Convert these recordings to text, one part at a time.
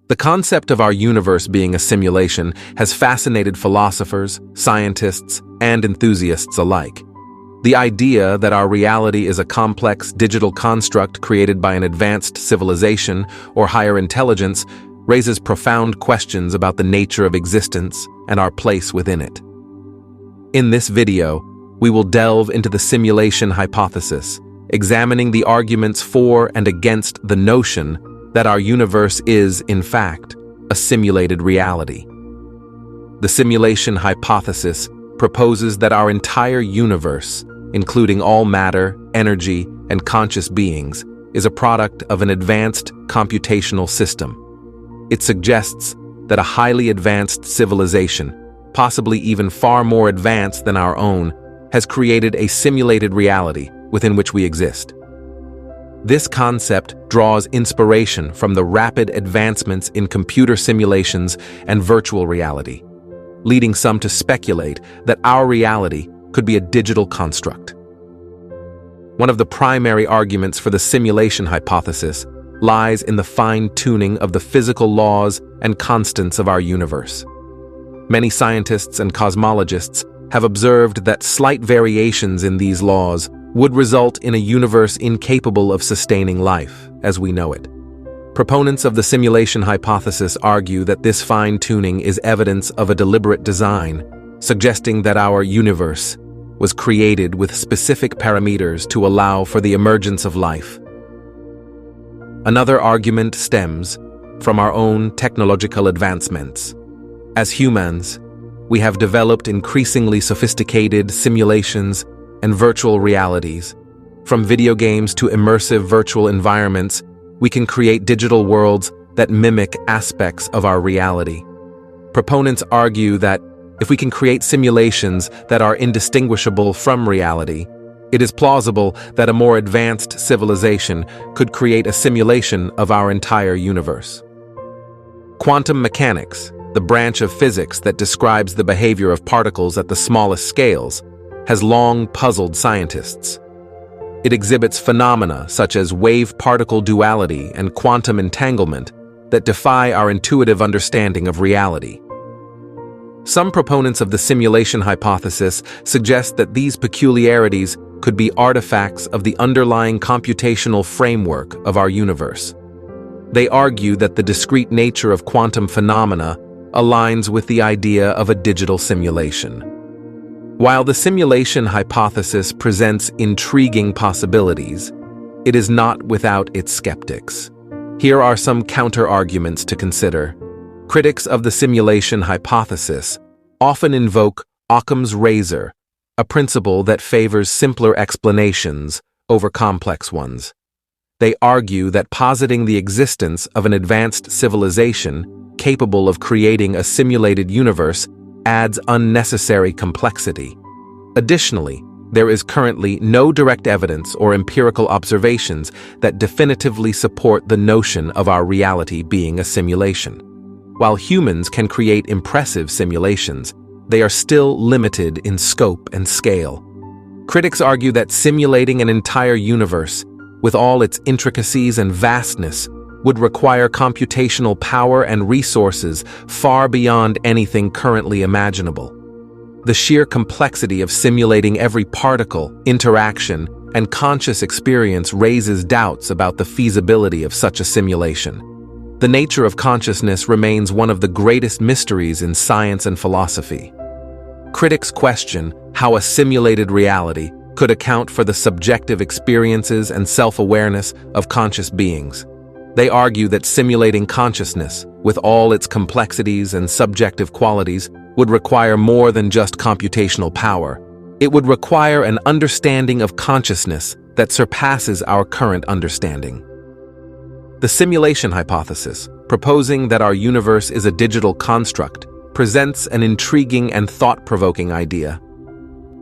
The concept of our universe being a simulation has fascinated philosophers, scientists, and enthusiasts alike. The idea that our reality is a complex digital construct created by an advanced civilization or higher intelligence raises profound questions about the nature of existence and our place within it. In this video, we will delve into the simulation hypothesis, examining the arguments for and against the notion that our universe is, in fact, a simulated reality. The simulation hypothesis proposes that our entire universe, including all matter, energy, and conscious beings, is a product of an advanced computational system. It suggests that a highly advanced civilization, possibly even far more advanced than our own, has created a simulated reality within which we exist. This concept draws inspiration from the rapid advancements in computer simulations and virtual reality, leading some to speculate that our reality could be a digital construct. One of the primary arguments for the simulation hypothesis lies in the fine-tuning of the physical laws and constants of our universe. Many scientists and cosmologists have observed that slight variations in these laws would result in a universe incapable of sustaining life as we know it. Proponents of the simulation hypothesis argue that this fine-tuning is evidence of a deliberate design, suggesting that our universe was created with specific parameters to allow for the emergence of life. Another argument stems from our own technological advancements. As humans, we have developed increasingly sophisticated simulations and virtual realities. From video games to immersive virtual environments, we can create digital worlds that mimic aspects of our reality. Proponents argue that if we can create simulations that are indistinguishable from reality, it is plausible that a more advanced civilization could create a simulation of our entire universe. Quantum mechanics, the branch of physics that describes the behavior of particles at the smallest scales, has long puzzled scientists. It exhibits phenomena such as wave-particle duality and quantum entanglement that defy our intuitive understanding of reality. Some proponents of the simulation hypothesis suggest that these peculiarities could be artifacts of the underlying computational framework of our universe. They argue that the discrete nature of quantum phenomena aligns with the idea of a digital simulation. While the simulation hypothesis presents intriguing possibilities, it is not without its skeptics. Here are some counter-arguments to consider. Critics of the simulation hypothesis often invoke Occam's razor, a principle that favors simpler explanations over complex ones. They argue that positing the existence of an advanced civilization capable of creating a simulated universe adds unnecessary complexity. Additionally, there is currently no direct evidence or empirical observations that definitively support the notion of our reality being a simulation. While humans can create impressive simulations, they are still limited in scope and scale. Critics argue that simulating an entire universe, with all its intricacies and vastness, would require computational power and resources far beyond anything currently imaginable. The sheer complexity of simulating every particle, interaction, and conscious experience raises doubts about the feasibility of such a simulation. The nature of consciousness remains one of the greatest mysteries in science and philosophy. Critics question how a simulated reality could account for the subjective experiences and self-awareness of conscious beings. They argue that simulating consciousness, with all its complexities and subjective qualities, would require more than just computational power. It would require an understanding of consciousness that surpasses our current understanding. The simulation hypothesis, proposing that our universe is a digital construct, presents an intriguing and thought-provoking idea.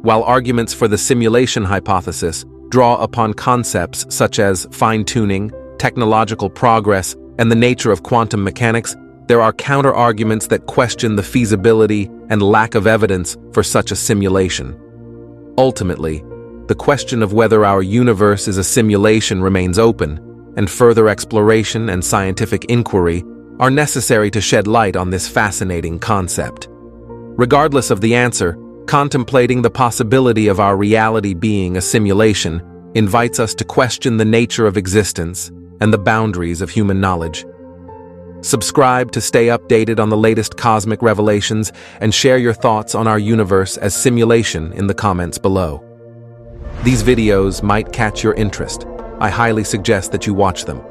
While arguments for the simulation hypothesis draw upon concepts such as fine-tuning, technological progress, and the nature of quantum mechanics, there are counter-arguments that question the feasibility and lack of evidence for such a simulation. Ultimately, the question of whether our universe is a simulation remains open, and further exploration and scientific inquiry are necessary to shed light on this fascinating concept. Regardless of the answer, contemplating the possibility of our reality being a simulation invites us to question the nature of existence and the boundaries of human knowledge. Subscribe to stay updated on the latest cosmic revelations and share your thoughts on our universe as simulation in the comments below. These videos might catch your interest. I highly suggest that you watch them.